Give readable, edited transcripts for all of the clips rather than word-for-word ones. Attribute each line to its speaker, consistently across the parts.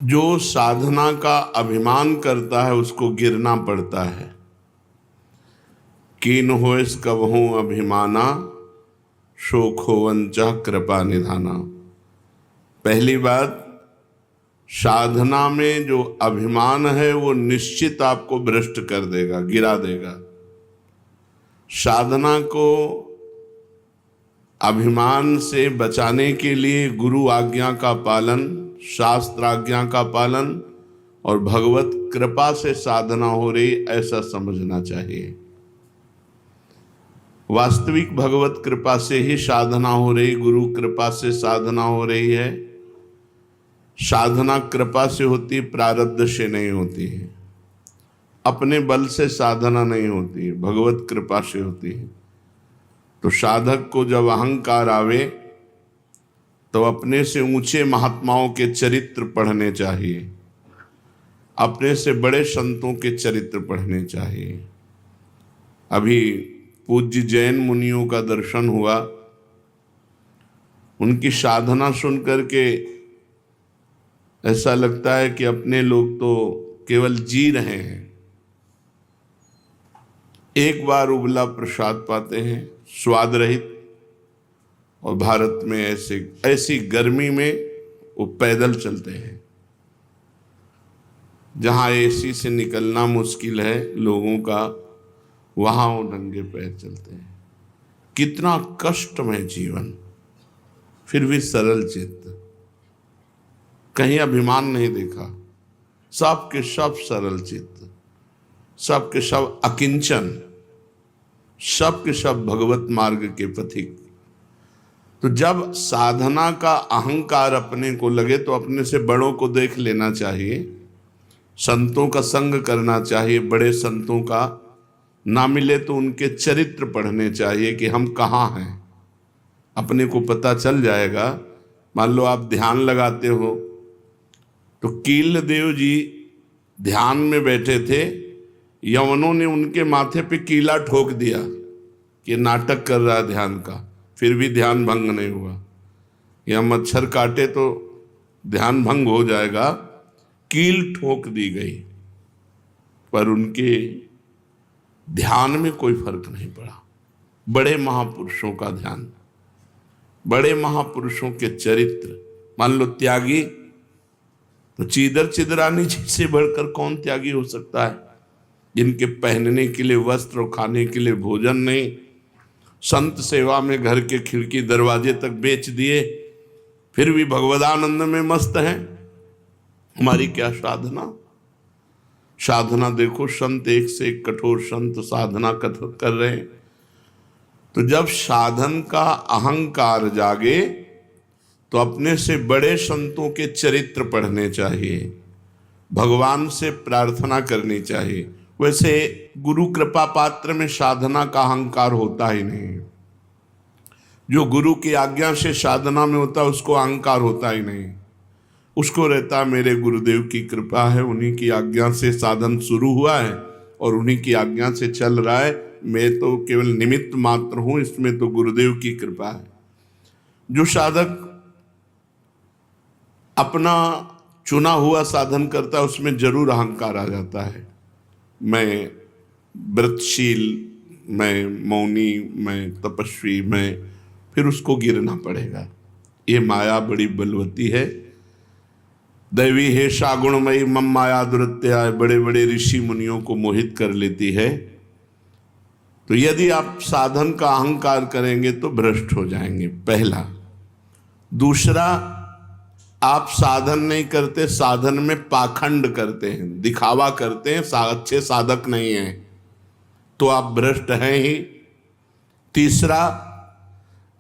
Speaker 1: जो साधना का अभिमान करता है उसको गिरना पड़ता है। कीन होइस कबहूँ अभिमाना, शोक होवंचा कृपा निधाना। पहली बात, साधना में जो अभिमान है वो निश्चित आपको भ्रष्ट कर देगा, गिरा देगा। साधना को अभिमान से बचाने के लिए गुरु आज्ञा का पालन, शास्त्र आज्ञा का पालन और भगवत कृपा से साधना हो रही, ऐसा समझना चाहिए। वास्तविक भगवत कृपा से ही साधना हो रही, गुरु कृपा से साधना हो रही है। साधना कृपा से होती, प्रारब्ध से नहीं होती है। अपने बल से साधना नहीं होती है, भगवत कृपा से होती है। तो साधक को जब अहंकार आवे तो अपने से ऊंचे महात्माओं के चरित्र पढ़ने चाहिए, अपने से बड़े संतों के चरित्र पढ़ने चाहिए। अभी पूज्य जैन मुनियों का दर्शन हुआ, उनकी साधना सुन करके ऐसा लगता है कि अपने लोग तो केवल जी रहे हैं। एक बार उबला प्रसाद पाते हैं, स्वाद रहित, और भारत में ऐसी गर्मी में वो पैदल चलते हैं। जहाँ एसी से निकलना मुश्किल है लोगों का, वहाँ वो नंगे पैर चलते हैं। कितना कष्टमय जीवन, फिर भी सरल चित्त, कहीं अभिमान नहीं देखा। सब के सब सरल चित्त, सब के सब अकिंचन, सब के सब भगवत मार्ग के पथिक। तो जब साधना का अहंकार अपने को लगे तो अपने से बड़ों को देख लेना चाहिए, संतों का संग करना चाहिए। बड़े संतों का ना मिले तो उनके चरित्र पढ़ने चाहिए कि हम कहाँ हैं, अपने को पता चल जाएगा। मान लो आप ध्यान लगाते हो तो कील देव जी ध्यान में बैठे थे, यवनों ने उनके माथे पे कीला ठोक दिया कि नाटक कर रहा है ध्यान का, फिर भी ध्यान भंग नहीं हुआ। या मच्छर काटे तो ध्यान भंग हो जाएगा, कील ठोक दी गई, पर उनके ध्यान में कोई फर्क नहीं पड़ा। बड़े महापुरुषों का ध्यान, बड़े महापुरुषों के चरित्र। मान लो त्यागी, तो चीदर चिदरानी जी से बढ़कर कौन त्यागी हो सकता है, जिनके पहनने के लिए वस्त्र और खाने के लिए भोजन नहीं, संत सेवा में घर के खिड़की दरवाजे तक बेच दिए, फिर भी भगवदानंद में मस्त हैं। हमारी क्या साधना, साधना देखो, संत एक से एक कठोर संत साधना कर रहे हैं। तो जब साधन का अहंकार जागे तो अपने से बड़े संतों के चरित्र पढ़ने चाहिए, भगवान से प्रार्थना करनी चाहिए। वैसे गुरु कृपा पात्र में साधना का अहंकार होता ही नहीं। जो गुरु की आज्ञा से साधना में होता है उसको अहंकार होता ही नहीं। उसको रहता मेरे गुरुदेव की कृपा है, उन्हीं की आज्ञा से साधन शुरू हुआ है और उन्हीं की आज्ञा से चल रहा है, मैं तो केवल निमित्त मात्र हूं, इसमें तो गुरुदेव की कृपा है। जो साधक अपना चुना हुआ साधन करता है उसमें जरूर अहंकार आ जाता है। मैं व्रतशील, मैं मौनी, मैं तपस्वी, मैं, फिर उसको गिरना पड़ेगा। ये माया बड़ी बलवती है। दैवी है सागुणमयी मम माया दुरत्या, बड़े बड़े ऋषि मुनियों को मोहित कर लेती है। तो यदि आप साधन का अहंकार करेंगे तो भ्रष्ट हो जाएंगे, पहला। दूसरा, आप साधन नहीं करते, साधन में पाखंड करते हैं, दिखावा करते हैं, अच्छे साधक नहीं हैं, तो आप भ्रष्ट हैं ही। तीसरा,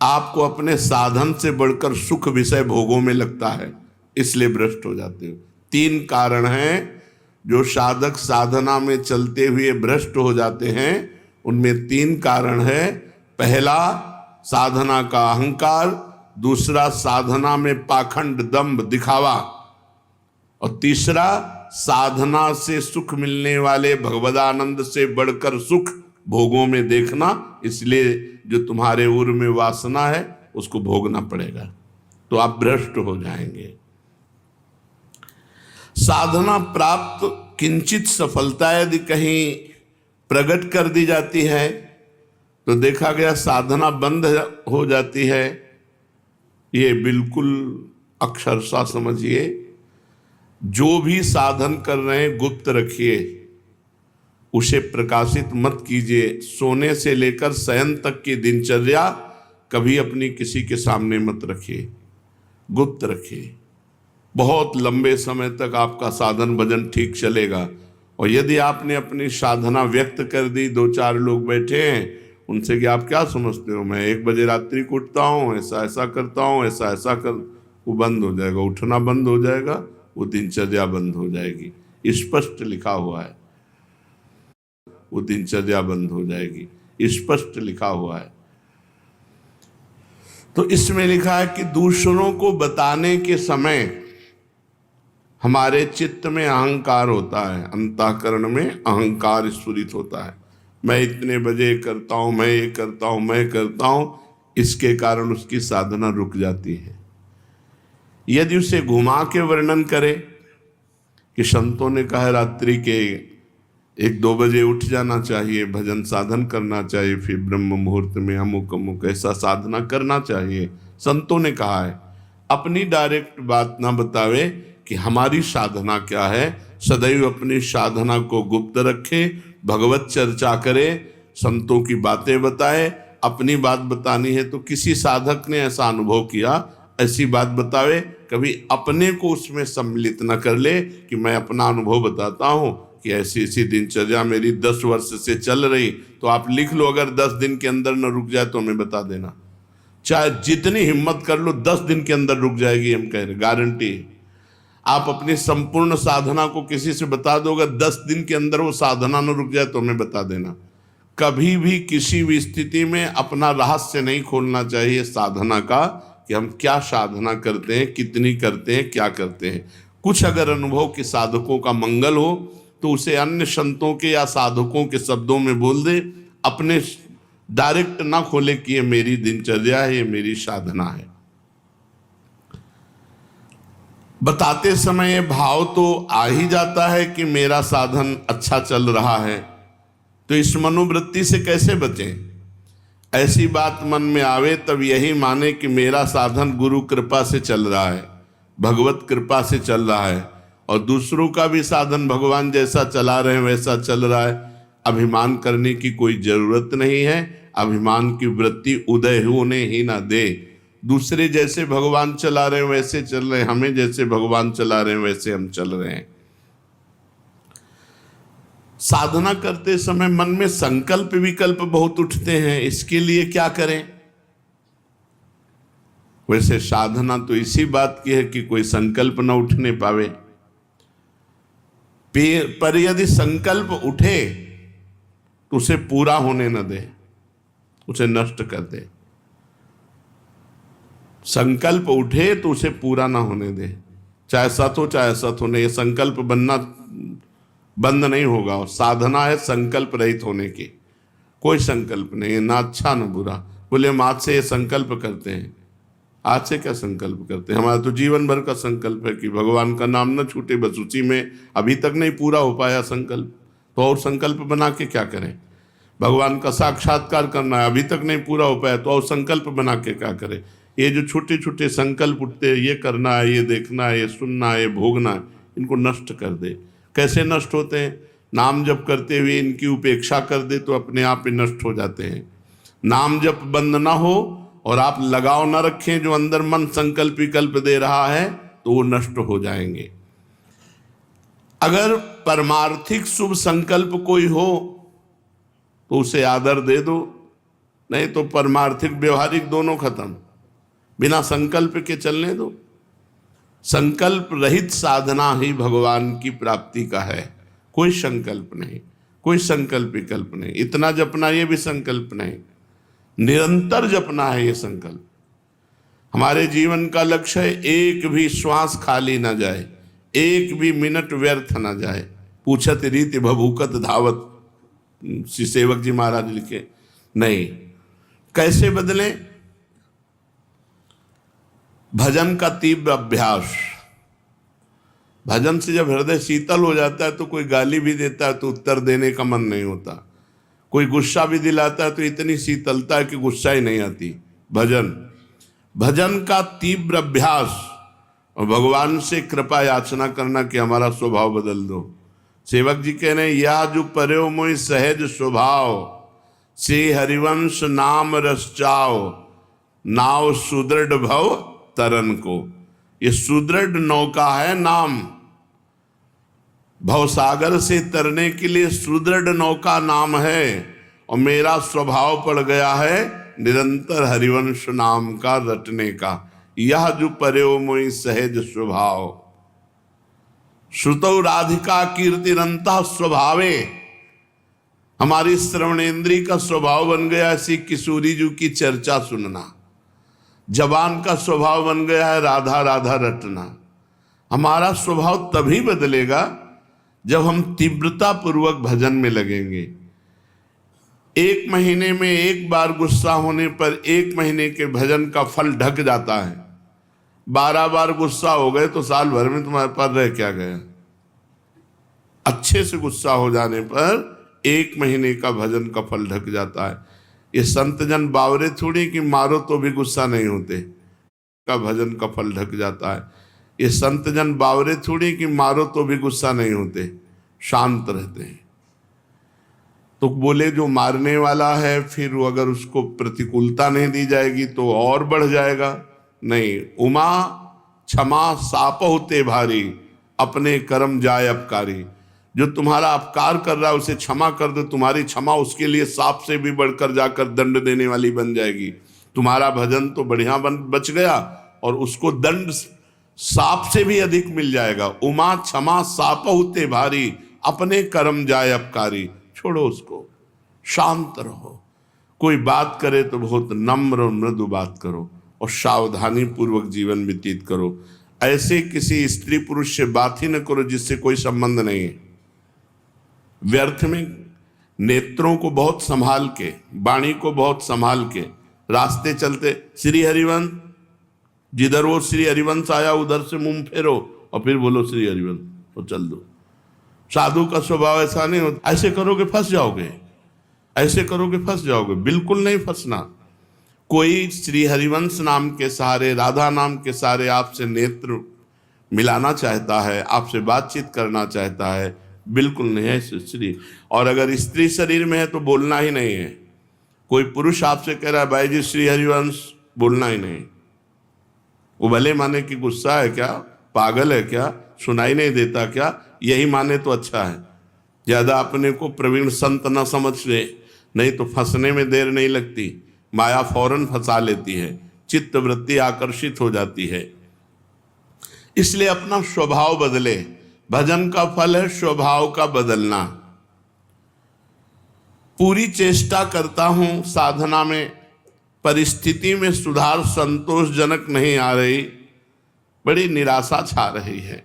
Speaker 1: आपको अपने साधन से बढ़कर सुख विषय भोगों में लगता है, इसलिए भ्रष्ट हो जाते हो। तीन कारण हैं जो साधक साधना में चलते हुए भ्रष्ट हो जाते हैं। उनमें तीन कारण है। पहला, साधना का अहंकार। दूसरा, साधना में पाखंड, दंभ, दिखावा। और तीसरा, साधना से सुख मिलने वाले भगवदानंद से बढ़कर सुख भोगों में देखना। इसलिए जो तुम्हारे उर में वासना है उसको भोगना पड़ेगा, तो आप भ्रष्ट हो जाएंगे। साधना प्राप्त किंचित सफलता यदि कहीं प्रकट कर दी जाती है तो देखा गया साधना बंद हो जाती है। ये बिल्कुल अक्षरशः समझिए, जो भी साधन कर रहे हैं गुप्त रखिए, उसे प्रकाशित मत कीजिए। सोने से लेकर शयन तक की दिनचर्या कभी अपनी किसी के सामने मत रखिए, गुप्त रखिए। बहुत लंबे समय तक आपका साधन भजन ठीक चलेगा। और यदि आपने अपनी साधना व्यक्त कर दी, दो चार लोग बैठे हैं, उनसे कि आप क्या समझते हो, मैं 1 बजे रात्रि को उठता हूँ, ऐसा ऐसा करता हूँ, ऐसा ऐसा कर, वो बंद हो जाएगा, उठना बंद हो जाएगा, वो दिनचर्या बंद हो जाएगी। स्पष्ट लिखा हुआ है, वो दिनचर्या बंद हो जाएगी, स्पष्ट लिखा हुआ है। तो इसमें लिखा है कि दूसरों को बताने के समय हमारे चित्त में अहंकार होता है, अंतःकरण में अहंकार स्फुरित होता है। मैं इतने बजे करता हूँ, मैं ये करता हूँ, मैं करता हूँ, इसके कारण उसकी साधना रुक जाती है। यदि उसे घुमा के वर्णन करे कि संतों ने कहा रात्रि के 1-2 बजे उठ जाना चाहिए, भजन साधन करना चाहिए, फिर ब्रह्म मुहूर्त में अमुक अमुक ऐसा साधना करना चाहिए, संतों ने कहा है, अपनी डायरेक्ट बात ना बतावे कि हमारी साधना क्या है। सदैव अपनी साधना को गुप्त रखे, भगवत चर्चा करे, संतों की बातें बताए। अपनी बात बतानी है तो किसी साधक ने ऐसा अनुभव किया, ऐसी बात बतावे। कभी अपने को उसमें सम्मिलित न कर ले कि मैं अपना अनुभव बताता हूँ कि ऐसी ऐसी दिनचर्या मेरी 10 वर्ष से चल रही। तो आप लिख लो, अगर 10 दिन के अंदर न रुक जाए तो हमें बता देना। चाहे जितनी हिम्मत कर लो, 10 दिन के अंदर रुक जाएगी, हम कह रहे, गारंटी। आप अपनी संपूर्ण साधना को किसी से बता दो, अगर 10 दिन के अंदर वो साधना न रुक जाए तो हमें बता देना। कभी भी किसी भी स्थिति में अपना रहस्य नहीं खोलना चाहिए साधना का, कि हम क्या साधना करते हैं, कितनी करते हैं, क्या करते हैं। कुछ अगर अनुभव के साधकों का मंगल हो तो उसे अन्य संतों के या साधकों के शब्दों में बोल दे, अपने डायरेक्ट ना खोले कि ये मेरी दिनचर्या है, ये मेरी साधना है। बताते समय भाव तो आ ही जाता है कि मेरा साधन अच्छा चल रहा है, तो इस मनोवृत्ति से कैसे बचें। ऐसी बात मन में आवे तब यही माने कि मेरा साधन गुरु कृपा से चल रहा है, भगवत कृपा से चल रहा है, और दूसरों का भी साधन भगवान जैसा चला रहे हैं वैसा चल रहा है। अभिमान करने की कोई जरूरत नहीं है, अभिमान की वृत्ति उदय होने ही ना दे। दूसरे जैसे भगवान चला रहे हैं वैसे चल रहे हैं, हमें जैसे भगवान चला रहे हैं वैसे हम चल रहे हैं। साधना करते समय मन में संकल्प विकल्प बहुत उठते हैं, इसके लिए क्या करें। वैसे साधना तो इसी बात की है कि कोई संकल्प न उठने पावे, पर यदि संकल्प उठे तो उसे पूरा होने न दे, उसे नष्ट कर दे। संकल्प उठे तो उसे पूरा ना होने दे, चाहे सत हो चाहे असत हो। ये संकल्प बनना बंद नहीं होगा। और साधना है संकल्प रहित होने की, कोई संकल्प नहीं है, ना अच्छा ना बुरा। बोले हम आज से ये संकल्प करते हैं, आज से क्या संकल्प करते हैं, हमारा तो जीवन भर का संकल्प है कि भगवान का नाम न छूटे, बस उसी में। अभी तक नहीं पूरा हो पाया संकल्प, तो और संकल्प बना के क्या करें। भगवान का साक्षात्कार करना है, अभी तक नहीं पूरा हो पाया, तो और संकल्प बना के क्या करें। ये जो छोटे छोटे संकल्प उठते हैं, ये करना है, ये देखना है, ये सुनना है, ये भोगना है, इनको नष्ट कर दे। कैसे नष्ट होते हैं, नाम जप करते हुए इनकी उपेक्षा कर दे तो अपने आप ही नष्ट हो जाते हैं। नाम जप बंद ना हो और आप लगाव ना रखें, जो अंदर मन संकल्प विकल्प दे रहा है, तो वो नष्ट हो जाएंगे। अगर परमार्थिक शुभ संकल्प कोई हो तो उसे आदर दे दो, नहीं तो परमार्थिक व्यवहारिक दोनों खत्म, बिना संकल्प के चलने दो। संकल्प रहित साधना ही भगवान की प्राप्ति का है। कोई संकल्प नहीं, कोई संकल्प विकल्प नहीं। इतना जपना ये भी संकल्प नहीं, निरंतर जपना है ये संकल्प। हमारे जीवन का लक्ष्य है एक भी श्वास खाली ना जाए, एक भी मिनट व्यर्थ ना जाए। पूछत रीति भभूकत धावत, श्री सेवक जी महाराज लिखे। नहीं, कैसे बदले। भजन का तीव्र अभ्यास, भजन से जब हृदय शीतल हो जाता है तो कोई गाली भी देता है तो उत्तर देने का मन नहीं होता, कोई गुस्सा भी दिलाता है तो इतनी शीतलता है कि गुस्सा ही नहीं आती। भजन का तीव्र अभ्यास और भगवान से कृपा याचना करना कि हमारा स्वभाव बदल दो। सेवक जी कह रहे हैं, यह जो पर्यो मोहि सहज स्वभाव से हरिवंश नाम रस चाओ, नाव सुदृढ़ भव तरन को। ये सुदृढ़ नौका है नाम, भवसागर से तरने के लिए सुदृढ़ नौका नाम है। और मेरा स्वभाव पड़ गया है निरंतर हरिवंश नाम का रटने का। यह जो पर्यो मोहि सहज स्वभाव, श्रुतौ राधिका कीर्तिरंतः स्वभावे। हमारी श्रवणेन्द्रिय का स्वभाव बन गया ऐसी किशोरी जी की चर्चा सुनना, जबान का स्वभाव बन गया है राधा राधा रटना। हमारा स्वभाव तभी बदलेगा जब हम तीव्रता पूर्वक भजन में लगेंगे। 1 महीने में एक बार गुस्सा होने पर 1 महीने के भजन का फल ढक जाता है। 12 बार गुस्सा हो गए तो साल भर में तुम्हारे पास रह क्या गया। अच्छे से गुस्सा हो जाने पर 1 महीने का भजन का फल ढक जाता है। ये संत जन बावरे थोड़ी कि मारो तो भी गुस्सा नहीं होते, का भजन का फल ढक जाता है। ये संत जन बावरे थोड़ी कि मारो तो भी गुस्सा नहीं होते, शांत रहते हैं। तो बोले जो मारने वाला है फिर वो अगर उसको प्रतिकूलता नहीं दी जाएगी तो और बढ़ जाएगा। नहीं, उमा क्षमा साप होते भारी, अपने कर्म जाय अपकारी। जो तुम्हारा अपकार कर रहा है उसे क्षमा कर दो, तुम्हारी क्षमा उसके लिए सांप से भी बढ़कर जाकर दंड देने वाली बन जाएगी। तुम्हारा भजन तो बढ़िया बच गया और उसको दंड सांप से भी अधिक मिल जाएगा। उमा क्षमा साप होते भारी, अपने कर्म जाय अपकारी। छोड़ो उसको, शांत रहो। कोई बात करे तो बहुत नम्र और मृदु बात करो और सावधानी पूर्वक जीवन व्यतीत करो। ऐसे किसी स्त्री पुरुष से बात ही न करो जिससे कोई संबंध नहीं है। व्यर्थ में नेत्रों को बहुत संभाल के, वाणी को बहुत संभाल के रास्ते चलते, श्री हरिवंश, जिधर वो श्री हरिवंश आया उधर से मुंह फेरो और फिर बोलो श्री हरिवंश तो चल दो। साधु का स्वभाव ऐसा नहीं होता। ऐसे करोगे फंस जाओगे, ऐसे करोगे फंस जाओगे। बिल्कुल नहीं फंसना। कोई श्री हरिवंश नाम के सहारे, राधा नाम के सहारे आपसे नेत्र मिलाना चाहता है, आपसे बातचीत करना चाहता है, बिल्कुल नहीं है स्त्री। और अगर स्त्री शरीर में है तो बोलना ही नहीं है। कोई पुरुष आपसे कह रहा है भाई जी श्री हरिवंश, बोलना ही नहीं। वो भले माने कि गुस्सा है क्या, पागल है क्या, सुनाई नहीं देता क्या, यही माने तो अच्छा है। ज्यादा अपने को प्रवीण संत न समझ ले, नहीं तो फंसने में देर नहीं लगती। माया फौरन फंसा लेती है, चित्त वृत्ति आकर्षित हो जाती है। इसलिए अपना स्वभाव बदले। भजन का फल है स्वभाव का बदलना। पूरी चेष्टा करता हूं साधना में, परिस्थिति में सुधार संतोषजनक नहीं आ रही, बड़ी निराशा छा रही है।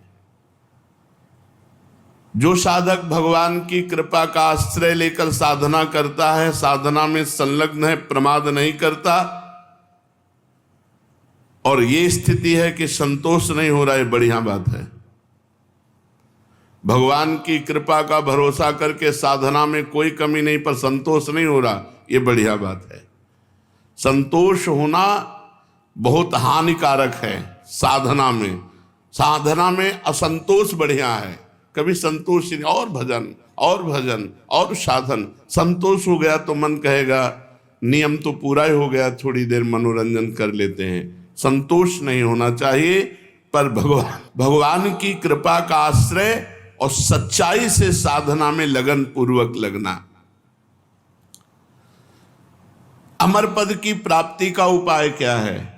Speaker 1: जो साधक भगवान की कृपा का आश्रय लेकर साधना करता है, साधना में संलग्न है, प्रमाद नहीं करता, और ये स्थिति है कि संतोष नहीं हो रहा है, बढ़िया बात है। भगवान की कृपा का भरोसा करके साधना में कोई कमी नहीं पर संतोष नहीं हो रहा, ये बढ़िया बात है। संतोष होना बहुत हानिकारक है साधना में। साधना में असंतोष बढ़िया है। कभी संतोष नहीं, और भजन और भजन और साधन। संतोष हो गया तो मन कहेगा नियम तो पूरा ही हो गया, थोड़ी देर मनोरंजन कर लेते हैं। संतोष नहीं होना चाहिए, पर भगवान की कृपा का आश्रय और सच्चाई से साधना में लगन पूर्वक लगना। अमर पद की प्राप्ति का उपाय क्या है?